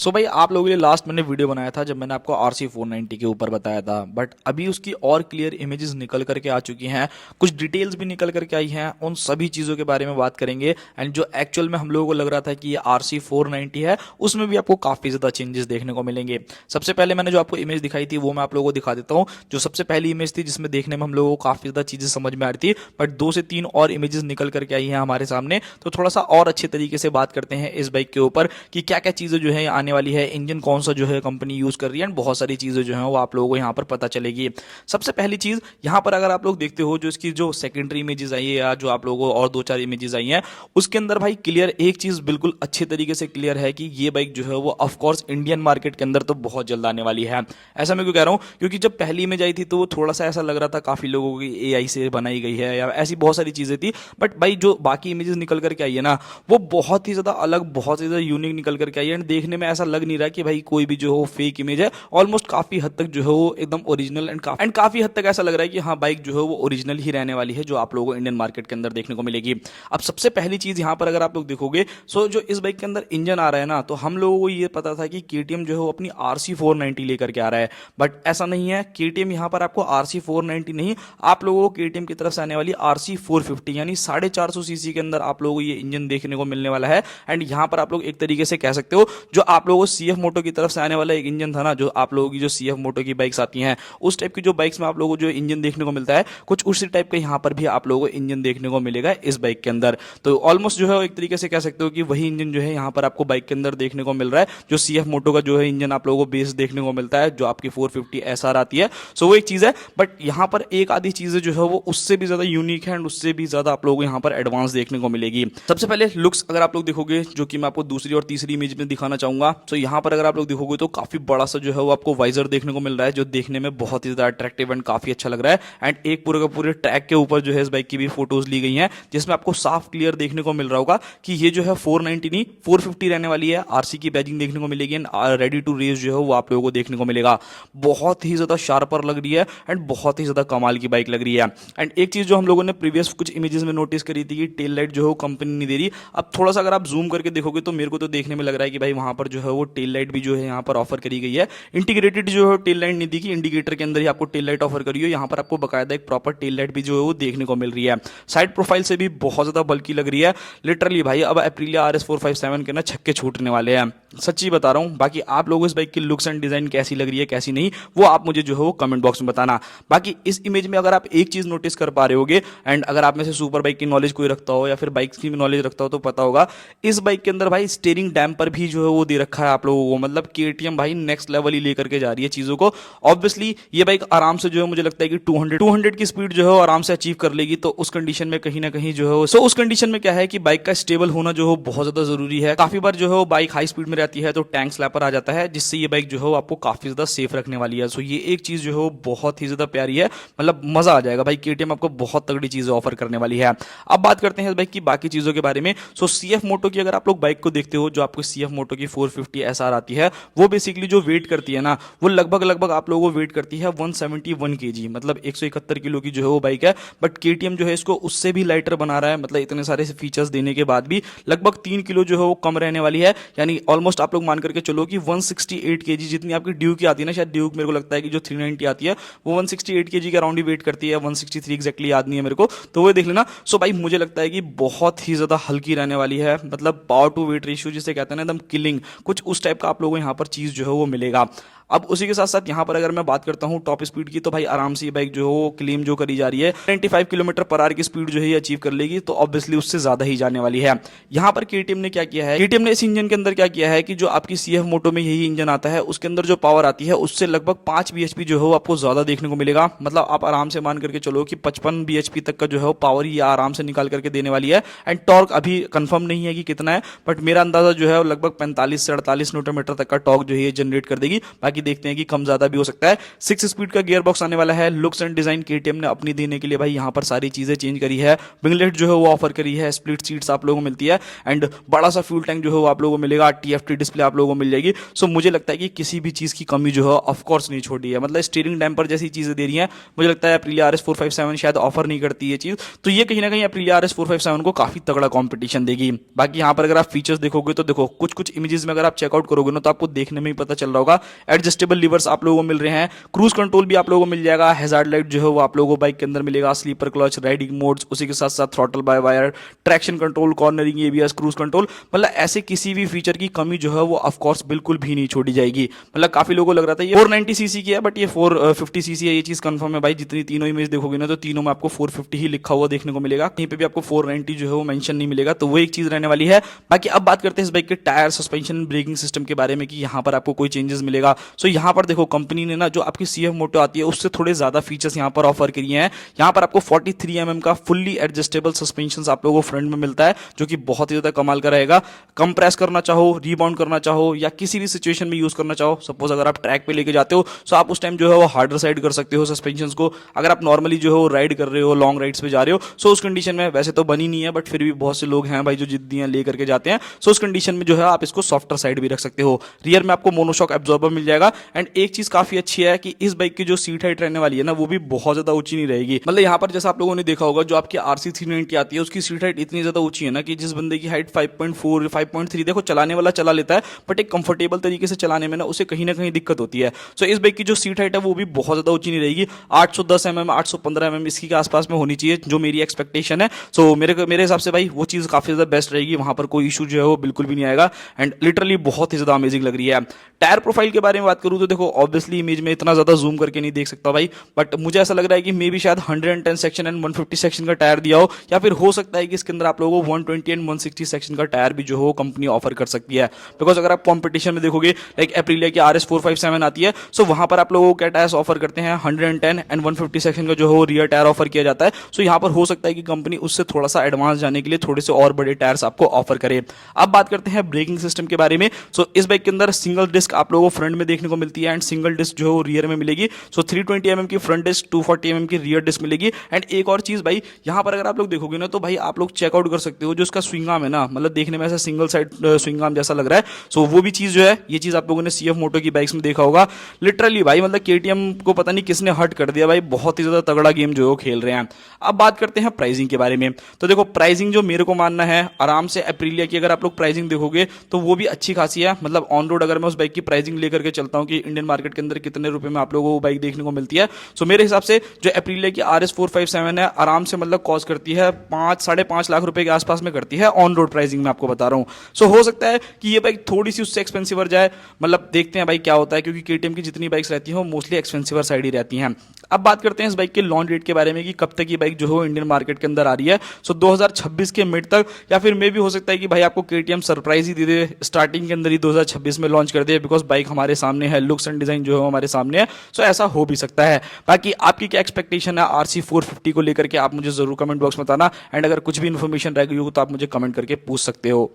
सो भाई आप लोगों के लिए लास्ट मैंने वीडियो बनाया था जब मैंने आपको RC 490 के ऊपर बताया था, बट अभी उसकी और क्लियर इमेजेस निकल करके आ चुकी हैं, कुछ डिटेल्स भी निकल करके आई हैं। उन सभी चीज़ों के बारे में बात करेंगे। एंड जो एक्चुअल में हम लोगों को लग रहा था कि ये RC 490 है, उसमें भी आपको काफ़ी ज़्यादा चेंजेस देखने को मिलेंगे। सबसे पहले मैंने जो आपको इमेज दिखाई थी वो मैं आप लोगों को दिखा देता हूँ। जो सबसे पहली इमेज थी जिसमें देखने में हम लोगों को काफ़ी ज़्यादा चीज़ें समझ में आ रही थी, बट 2 से 3 और इमेजेस निकल करके आई हैं हमारे सामने। तो थोड़ा सा और अच्छे तरीके से बात करते हैं इस बाइक के ऊपर कि क्या क्या चीज़ें जो है आने वाली है, इंजन कौन सा जो है कंपनी यूज़ कर रही है, एंड बहुत सारी चीज़ें जो है वो आप लोगों को यहाँ पर पता चलेगी। सबसे पहली चीज़ यहाँ पर अगर आप लोग देखते हो, जो इसकी जो सेकेंडरी इमेजेस आई है या जो आप लोगों को और 2-4 इमेजेस आई हैं, उसके अंदर भाई क्लियर एक चीज़ बिल्कुल अच्छे तरीके से क्लियर है कि ये बाइक जो है वो ऑफकोर्स इंडियन मार्केट के अंदर तो बहुत जल्द आने वाली है। ऐसा मैं क्यों कह रहा हूँ, क्योंकि जब पहली इमेज आई थी तो वो थोड़ा सा ऐसा लग रहा था काफ़ी लोगों की AI से बनाई गई है या ऐसी बहुत सारी चीज़ें थी। बट भाई जो बाकी इमेजेस निकल करके आई है ना, वो बहुत ही ज़्यादा अलग, बहुत ही ज़्यादा यूनिक निकल करके आई है। एंड देखने में ऐसा लग नहीं रहा कि भाई कोई भी जो हो फेक इमेज है। ऑलमोस्ट काफ़ी हद तक जो है वो एकदम ओरिजिनल एंड काफ़ी हद तक ऐसा लग रहा है कि हाँ बाइक जो है वो ओरिजिनल ही रहने वाली है, जो आप लोगों को इंडियन मार्केट के अंदर देखने को मिलेगी। अब सबसे पहली चीज़ यहाँ पर अगर आप लोग देखोगे, सो जो इस बाइक के अंदर इंजन आ रहा है ना, तो हम लोगों को ये पता था कि KTM जो है वो अपनी RC 490 लेकर के आ रहा है, बट ऐसा नहीं है। KTM यहाँ पर आपको RC 490 नहीं, आप लोगों को KTM की तरफ से आने वाली RC 450 यानी 450 सीसी के अंदर आप लोगों को ये इंजन देखने को मिलने वाला है। एंड यहाँ पर आप लोग एक तरीके से कह सकते हो, जो आप लोगों को CF मोटो की तरफ से आने वाला एक इंजन था ना, जो आप लोगों की जो CF मोटो की बाइक्स आती हैं, उस टाइप की जो बाइक्स में आप लोगों को जो इंजन देखने को मिलता है, कुछ उसी टाइप का यहाँ पर भी आप लोगों को इंजन देखने को मिलेगा इस बाइक के अंदर। तो ऑलमोस्ट जो है एक तरीके से कह सकते हो कि वही इंजन जो है यहाँ पर आपको बाइक के अंदर देखने को मिल रहा है, जो CF मोटो का जो है इंजन आप लोगों को बेस देखने को मिलता है, जो आपकी 450 SR आती है। सो वो एक चीज़ है, बट यहाँ पर एक आधी चीज़ें जो है वो उससे भी ज़्यादा यूनिक है एंड उससे भी ज़्यादा आप लोगों को यहाँ पर एडवांस देखने को मिलेगी। सबसे पहले लुक्स अगर आप लोग देखोगे, जो कि मैं आपको दूसरी और तीसरी इमेज में दिखाना चाहूंगा, तो यहाँ पर अगर आप लोग देखोगे तो काफ़ी बड़ा सा जो है वो आपको वाइजर देखने को मिल रहा है, जो देखने में बहुत ही ज़्यादा अट्रैक्टिव एंड काफ़ी अच्छा लग रहा है। एंड एक पूरे का पूरे ट्रैक के ऊपर जो है इस बाइक की भी फोटोज ली गई हैं, जिसमें आपको साफ क्लियर देखने को मिल रहा होगा कि ये जो है 490 नहीं 450 रहने वाली है। RC की बैजिंग देखने को मिलेगी एंड रेडी टू रेस जो है वो आप लोगों को देखने को मिलेगा। बहुत ही ज़्यादा शार्पर लग रही है एंड बहुत ही ज़्यादा कमाल की बाइक लग रही है। एंड एक चीज़ जो हम लोगों ने प्रीवियस कुछ इमेजेस में नोटिस करी थी कि टेल लाइट जो है कंपनी नहीं दे रही। अब थोड़ा सा अगर आप जूम करके देखोगे तो मेरे को तो देखने में लग रहा है कि भाई वहाँ पर जो है वो टेल लाइट भी जो है यहाँ पर ऑफर करी गई है। इंटीग्रेटेड जो है टेल लाइट नहीं दी कि इंडिकेटर के अंदर ही आपको टेल लाइट ऑफर करी हो, यहाँ पर आपको बकायदा एक प्रॉपर टेल लाइट भी जो है वो देखने को मिल रही है। साइड प्रोफाइल से भी बहुत ज़्यादा बल्कि लग रही है। लिटरली भाई अब एप्रिलिया RS 457 के ना छक्के छूटने वाले हैं, सच्ची बता रहा हूँ। बाकी आप लोगों को इस बाइक की लुक्स एंड डिजाइन कैसी लग रही है कैसी नहीं, वो आप मुझे जो है वो कमेंट बॉक्स में बताना। बाकी इस इमेज में अगर आप एक चीज़ नोटिस कर पा रहे होगे, एंड अगर आप में से सुपर बाइक की नॉलेज कोई रखता हो या फिर बाइक्स की नॉलेज रखता हो तो पता होगा, इस बाइक के अंदर भाई स्टीयरिंग डैम्पर भी जो है वो दे रखा है आप लोगों को। मतलब KTM भाई नेक्स्ट लेवल ही लेकर के जा रही है चीज़ों को। ऑब्वियसली ये बाइक आराम से जो है मुझे लगता है कि 200 की स्पीड जो है वो आराम से अचीव कर लेगी। तो उस कंडीशन में कहीं ना कहीं जो है उस कंडीशन में क्या है कि बाइक का स्टेबल होना जो है बहुत ज़्यादा जरूरी है। काफ़ी बार जो है वो बाइक हाई स्पीड में रहती है तो टैंक स्लैपर आ जाता है, जिससे ये बाइक जो है वो आपको काफ़ी ज़्यादा सेफ रखने वाली है। सो ये एक चीज़ जो है वो बहुत ही ज़्यादा प्यारी है, मतलब मज़ा आ जाएगा भाई। KTM आपको बहुत तगड़ी चीज़ें ऑफर करने वाली है। अब बात करते हैं इस बाइक की बाकी चीज़ों के बारे में। सो CF मोटो की अगर आप लोग बाइक को देखते हो, जो आपको CF मोटो की 450 SR आती है, वो बेसिकली जो वेट करती है ना, वो लगभग आप लोगों को वेट करती है 171 kg, मतलब 171 किलो की जो है वो बाइक है। बट KTM जो है इसको उससे भी लाइटर बना रहा है, मतलब इतने सारे फीचर्स देने के बाद भी लगभग 3 किलो जो है वो कम रहने वाली है। यानी ऑलमोस्ट आप लोग मान करके चलो कि 168 kg जितनी आपकी ड्यूक की आती है ना, शायद ड्यूक मेरे को लगता है कि जो 390 आती है वो 168 kg के अराउंड ही वेट करती है। 163 एग्जैक्टली याद नहीं है मेरे को, तो वो देख लेना। सो भाई मुझे लगता है कि बहुत ही ज़्यादा हल्की रहने वाली है, मतलब पावर टू वेट रेशियो जिसे कहते हैं ना एकदम किलिंग, कुछ उस टाइप का आप लोगों को यहाँ पर चीज़ जो है वो मिलेगा। अब उसी के साथ साथ यहाँ पर अगर मैं बात करता हूँ टॉप स्पीड की, तो भाई आराम से ये बाइक जो है वो क्लेम जो करी जा रही है 95 किलोमीटर पर आवर की स्पीड जो है ये अचीव कर लेगी। तो ऑब्वियसली उससे ज़्यादा ही जाने वाली है। यहाँ पर KTM ने क्या किया है, KTM ने इस इंजन के अंदर क्या किया है कि जो आपकी CF मोटो में यही इंजन आता है, उसके अंदर जो पावर आती है उससे लगभग 5 bhp जो है वो आपको ज़्यादा देखने को मिलेगा। मतलब आप आराम से मान करके चलो कि 55 bhp तक का जो है वो पावर ये आराम से निकाल करके देने वाली है। एंड टॉर्क अभी कंफर्म नहीं है कि कितना है, बट मेरा अंदाजा जो है वो लगभग 45 से 48 न्यूटन मीटर तक का टॉर्क जो है जनरेट कर देगी। बाकी बाकी देखते हैं कि कम ज्यादा भी हो सकता है। 6 स्पीड का गियर बॉक्स आने वाला है। लुक्स एंड डिजाइन केटीएम ने अपनी देने के लिए भाई यहाँ पर सारी चीजें चेंज करी है। विंगलेट जो है वो ऑफर करी है, स्प्लिट सीट्स आप लोगों को मिलती है एंड बड़ा सा फ्यूल टैंक जो है वो आप लोगों को मिलेगा। टीएफटी डिस्प्ले आप लोगों को मिल जाएगी। सो मुझे लगता है कि किसी भी चीज की कमी जो है ऑफकोर्स नहीं छोड़ी है, मतलब स्टीयरिंग डैम्पर जैसी चीजें दे रही है। मुझे लगता है एप्रिलिया RS457 शायद ऑफर नहीं करती ये चीज, तो ये कहीं ना कहीं एप्रिलिया RS457 को काफी तगड़ा कंपटीशन देगी। बाकी यहाँ पर अगर आप फीचर्स देखोगे तो देखो कुछ कुछ इमेजेस में अगर आप चेकआउट करोगे ना तो आपको देखने में ही पता चल रहा होगा। एडजस्टेबल लीवर्स आप लोगों को मिल रहे हैं, क्रूज कंट्रोल भी आप लोगों को मिल जाएगा, हैजार्ड लाइट जो है वो आप लोगों को बाइक के अंदर मिलेगा, स्लीपर क्लच, राइडिंग मोड्स, उसी के साथ साथ throttle by wire, traction control, cornering, ABS, cruise control, मतलब ऐसे किसी भी फीचर की कमी जो है वो ऑफ कोर्स बिल्कुल भी नहीं छोड़ी जाएगी। मतलब काफी लोगों को लग रहा था ये 490 सीसी की है बट ये 450 सीसी है, ये चीज कंफर्म है भाई। जितनी तीनों इमेज देखोगे ना तो तीनों में आपको 450 ही लिखा हुआ देखने को मिलेगा, कहीं पे भी आपको 490 जो है वो मेंशन नहीं मिलेगा, तो वो एक चीज रहने वाली है। बाकी अब बात करते हैं इस बाइक के टायर, सस्पेंशन, ब्रेकिंग सिस्टम के बारे में कि यहाँ पर आपको कोई चेंजेस मिलेगा। सो यहाँ पर देखो कंपनी ने ना जो आपकी CF मोटो आती है उससे थोड़े ज्यादा फीचर्स यहाँ पर ऑफर किए हैं। यहाँ पर आपको 43 mm का फुल्ली एडजस्टेबल सस्पेंशन आप लोगों को फ्रंट में मिलता है जो कि बहुत ही ज्यादा कमाल का रहेगा। कंप्रेस करना चाहो, रीबाउंड करना चाहो या किसी भी सिचुएशन में यूज करना चाहो, सपोज अगर आप ट्रैक पे लेके जाते हो तो आप उस टाइम जो है वो हार्डर साइड कर सकते हो सस्पेंशन को। अगर आप नॉर्मली जो है वो राइड कर रहे हो, लॉन्ग राइड्स पे जा रहे हो, सो उस कंडीशन में वैसे तो बनी नहीं है बट फिर भी बहुत से लोग हैं भाई जो जिद्दियां ले करके जाते हैं, सो उस कंडीशन में जो है आप इसको सॉफ्टर साइड भी रख सकते हो। रियर में आपको मोनोशॉक एब्जॉर्बर मिल जाएगा एंड एक चीज काफी अच्छी है कि इस बाइक की जो सीट हाइट रहने वाली है ना वो भी बहुत ज्यादा ऊंची नहीं रहेगी। मतलब यहाँ पर जैसा आप लोगों ने देखा होगा जो आपकी RC390 आती है उसकी सीट हाइट इतनी ज्यादा ऊंची है ना कि जिस बंदे की हाइट 5.4 5.3 देखो चलाने वाला चला लेता है बट एक कंफर्टेबल तरीके से चलाने में ना उसे कहीं ना कहीं दिक्कत होती है। सो इस बाइक की जो सीट हाइट है वो भी बहुत ज्यादा ऊंची नहीं रहेगी, 810 mm 815 mm इसकी के आसपास में होनी चाहिए जो मेरी एक्सपेक्टेशन है। सो मेरे हिसाब से भाई वो चीज काफी ज्यादा बेस्ट रहेगी, वहां पर कोई इशू जो है वो बिल्कुल भी नहीं आएगा एंड लिटरली बहुत ही ज्यादा अमेजिंग लग रही है। टायर प्रोफाइल के बारे में बात करूं तो देखो ऑब्वियसली इमेज में इतना ज्यादा जूम करके नहीं देख सकता भाई, बट मुझे ऐसा लग रहा है कि मे बी शायद 110 सेक्शन एंड 150 सेक्शन का टायर दिया हो, या फिर हो सकता है कि इसके अंदर आप लोगों को 120 एंड 160 सेक्शन का टायर भी जो हो कंपनी ऑफर कर सकती है। बिकॉज अगर आप कॉम्पिटिशन में देखोगे लाइक एप्रिलिया की RS457 आती है, सो वहां पर आप लोगों को क्या टायर्स ऑफर करते हैं 110 एंड 150 सेक्शन का जो हो रियर टायर ऑफर किया जाता है। सो यहाँ पर हो सकता है कि कंपनी उससे थोड़ा सा एडवांस जाने के लिए थोड़े से और बड़े टायर्स आपको ऑफर करे। अब बात करते हैं ब्रेकिंग सिस्टम के बारे में। सो इस बाइक के अंदर सिंगल डिस्क आप लोगों को फ्रंट में देखने को मिलती है एंड सिंगल डिस्क जो है रियर में मिलेगी। सो 320 mm की फ्रंट डिस्क, 240 mm की रियर डिस्क मिलेगी। एंड एक और चीज भाई यहाँ पर अगर आप लोग देखोगे ना तो भाई आप लोग चेकआउट कर सकते हो जो इसका स्विंग आर्म है ना, मतलब देखने में ऐसा सिंगल साइड स्विंग आर्म जैसा लग रहा है। सो वो भी चीज जो है ये चीज आप लोगों ने CF मोटो की बाइक्स में देखा होगा। लिटरली भाई मतलब KTM को पता नहीं किसने हट कर दिया भाई, बहुत ही ज्यादा तगड़ा गेम जो है खेल रहे हैं। अब बात करते हैं प्राइसिंग के बारे में। तो देखो प्राइसिंग जो मेरे को मानना है आराम से एप्रिलिया की अगर आप लोग प्राइसिंग देखोगे तो वो भी अच्छी खासी है। मतलब ऑन रोड अगर मैं उस बाइक की प्राइसिंग लेकर के चलता हूं कि इंडियन मार्केट के अंदर कितने रुपए में आप लोगों को बाइक देखने को मिलती है, सो मेरे हिसाब से जो एप्रिलिया की RS457 है आराम से मतलब कॉस्ट करती है 5-5.5 लाख रुपए के आसपास में करती है ऑन रोड प्राइसिंग में, आपको बता रहा हूं। सो हो सकता है कि ये बाइक थोड़ी सी उससे एक्सपेंसिव जाए, मतलब देखते हैं भाई क्या होता है, क्योंकि KTM की जितनी बाइक्स रहती हैं वो मोस्टली एक्सपेंसिव साइड ही रहती हैं। अब बात करते हैं इस बाइक के लॉन्च डेट के बारे में कि कब तक ये बाइक जो है इंडियन मार्केट के अंदर आ रही है। सो 2026 के मिड तक, या फिर मे भी हो सकता है कि भाई आपको KTM सरप्राइज ही दे दे, स्टार्टिंग के अंदर ही 2026 में लॉन्च कर दे, बिकॉज बाइक हमारे सामने है, लुक्स एंड डिजाइन जो है हमारे सामने है। सो ऐसा हो भी सकता है। बाकी आपकी क्या एक्सपेक्टेशन है RC450 को लेकर के आप मुझे जरूर कमेंट बॉक्स में बताना एंड अगर कुछ भी इन्फॉर्मेशन रह गई हो तो आप मुझे कमेंट करके पूछ सकते हो।